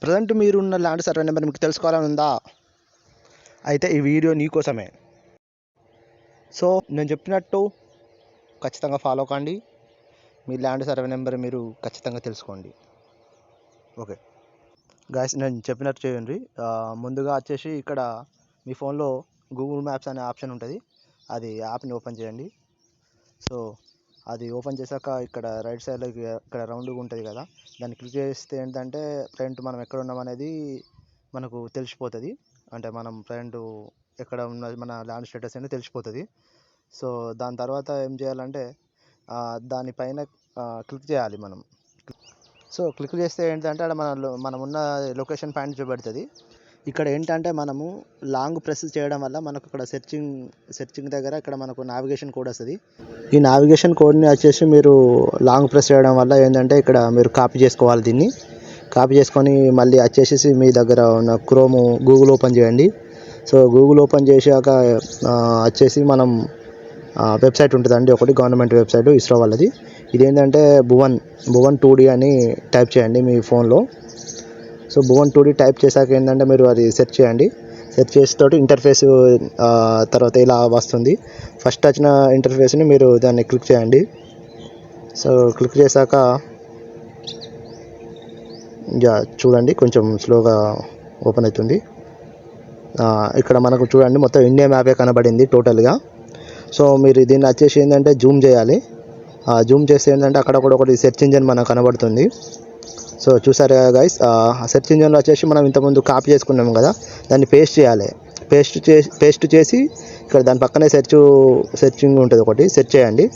Present మీరున్న land survey number మీకు తెలుసుకోవాలని ఉందా? అయితే ఈ వీడియో నీకోసమే. సో నేను చెప్పినట్టు ఖచ్చితంగా ఫాలో కండి. మీ ల్యాండ్ సర్వే నెంబర్ మీరు ఖచ్చితంగా తెలుసుకోండి. ఓకే గాయస్, నేను చెప్పినట్టు చేయండి. ముందుగా వచ్చేసి ఇక్కడ మీ ఫోన్లో గూగుల్ మ్యాప్స్ అనే ఆప్షన్ ఉంటుంది. అది యాప్ని ఓపెన్ చేయండి. సో అది ఓపెన్ చేశాక ఇక్కడ రైట్ సైడ్లో ఇక్కడ రౌండ్గా ఉంటుంది కదా, దాన్ని క్లిక్ చేస్తే ఏంటంటే ఫ్రంట్ మనం ఎక్కడ ఉన్నాం అనేది మనకు తెలిసిపోతుంది. అంటే మనం ఫ్రంట్ ఎక్కడ ఉన్న మన ల్యాండ్ స్టేటస్ అనేది తెలిసిపోతుంది. సో దాని తర్వాత ఏం చేయాలంటే దానిపైన క్లిక్ చేయాలి మనం. సో క్లిక్ చేస్తే ఏంటంటే అక్కడ మనం ఉన్న లొకేషన్ పాయింట్ చూపెడుతుంది. ఇక్కడ ఏంటంటే మనము లాంగ్ ప్రెస్ చేయడం వల్ల మనకు ఇక్కడ సెర్చింగ్ దగ్గర ఇక్కడ మనకు నావిగేషన్ కోడ్ వస్తుంది. ఈ నావిగేషన్ కోడ్ని వచ్చేసి మీరు లాంగ్ ప్రెస్ చేయడం వల్ల ఏంటంటే ఇక్కడ మీరు కాపీ చేసుకోవాలి. దీన్ని కాపీ చేసుకొని మళ్ళీ వచ్చేసి మీ దగ్గర ఉన్న గూగుల్ ఓపెన్ చేయండి. సో గూగుల్ ఓపెన్ చేశాక వచ్చేసి మనం వెబ్సైట్ ఉంటుందండి ఒకటి, గవర్నమెంట్ వెబ్సైట్, ఇస్రో వాళ్ళది. ఇదేంటంటే భువన్ 2D అని టైప్ చేయండి మీ ఫోన్లో. సో భువన్ 2D టైప్ చేశాక ఏంటంటే మీరు అది సెర్చ్ చేయండి. సెర్చ్ చేసేతోటి ఇంటర్ఫేస్ తర్వాత ఇలా వస్తుంది. ఫస్ట్ వచ్చిన ఇంటర్ఫేస్ని మీరు దాన్ని క్లిక్ చేయండి. సో క్లిక్ చేశాక చూడండి కొంచెం స్లోగా ఓపెన్ అవుతుంది. ఇక్కడ మనకు చూడండి మొత్తం ఇండియా మ్యాపే కనబడింది టోటల్గా. సో మీరు దీన్ని వచ్చేసి ఏంటంటే జూమ్ చేయాలి. జూమ్ చేస్తే ఏంటంటే అక్కడ కూడా ఒకటి సెర్చ్ ఇంజిన్ మనకు కనబడుతుంది. సో చూసారు కదా గైస్, ఆ సెర్చ్ ఇంజిన్లో వచ్చేసి మనం ఇంతకుముందు కాపీ చేసుకున్నాం కదా, దాన్ని పేస్ట్ చేయాలి. పేస్ట్ చేసి ఇక్కడ దాని పక్కనే సెర్చింగ్ ఉంటుంది ఒకటి, సెర్చ్ చేయండి.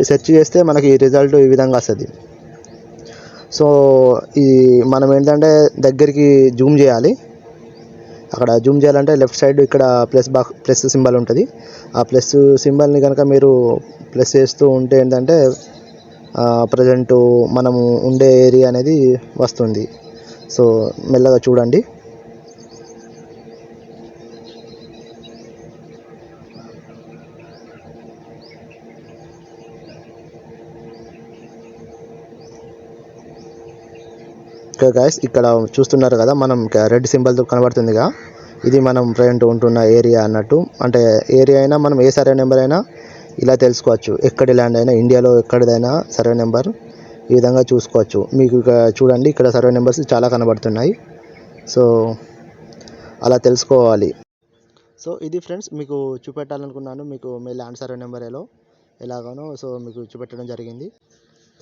సెర్చ్ చేస్తే మనకి రిజల్ట్ ఈ విధంగా వస్తుంది. సో ఈ మనం ఏంటంటే దగ్గరికి జూమ్ చేయాలి. అక్కడ జూమ్ చేయాలంటే లెఫ్ట్ సైడ్ ఇక్కడ ప్లస్ సింబల్ ఉంటుంది. ఆ ప్లస్ సింబల్ని కనుక మీరు ప్లస్ చేస్తూ ఉంటే ఏంటంటే ప్రజెంట్ మనము ఉండే ఏరియా అనేది వస్తుంది. సో మెల్లగా చూడండి. గైస్ ఇక్కడ చూస్తున్నారు కదా, మనం రెడ్ సింబల్తో కనబడుతుందిగా, ఇది మనం ప్రజెంట్ ఉంటున్న ఏరియా అన్నట్టు. అంటే ఏరియా అయినా మనం ఏ సర్వే నెంబర్ అయినా ఇలా తెలుసుకోవచ్చు. ఎక్కడి ల్యాండ్ అయినా, ఇండియాలో ఎక్కడిదైనా సర్వే నెంబర్ ఈ విధంగా చూసుకోవచ్చు. మీకు ఇక్కడ చూడండి, ఇక్కడ సర్వే నెంబర్స్ చాలా కనబడుతున్నాయి. సో అలా తెలుసుకోవాలి. సో ఇది ఫ్రెండ్స్ మీకు చూపెట్టాలనుకున్నాను, మీకు మీ ల్యాండ్ సర్వే నెంబర్ ఎలాగానో సో మీకు చూపెట్టడం జరిగింది.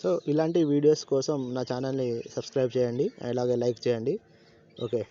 సో ఇలాంటి వీడియోస్ కోసం నా ఛానల్ని సబ్స్క్రైబ్ చేయండి, అలాగే లైక్ చేయండి. ఓకే.